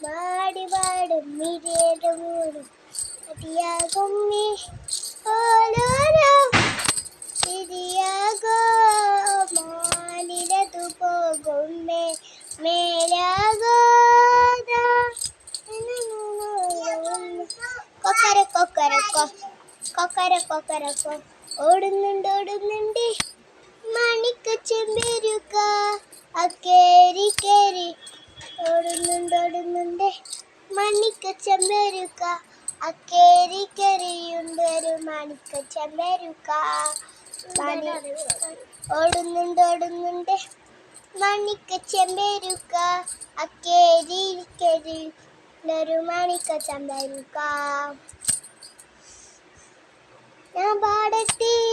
മാടി പാടും മിരേടും അതിയാകുമ്മി ഓരോരോ ശരിയാകോ മാലിനതു പോകുമ്മേ മേലാകോ കൊക്കരക്കൊക്കരക്കോ കൊക്കരക്കൊക്കരക്കോ ഓടുന്നുണ്ട് മണിക്ക് ചെമ്പേരുക അക്കേരി കേരി ഓടുന്നുണ്ട് മണിക്ക് ചെമ്പേരുക അക്കേരി കെരിയുണ്ടൊരു മണിക്ക് ചെമ്പേരുക ഓടുന്നുണ്ട് മണിക്ക് ചെമ്പേരുക അക്കേരി കെരിയുണ്ടൊരു മണിക്ക് ചെമ്പേരുക ഞാൻ പാടത്തി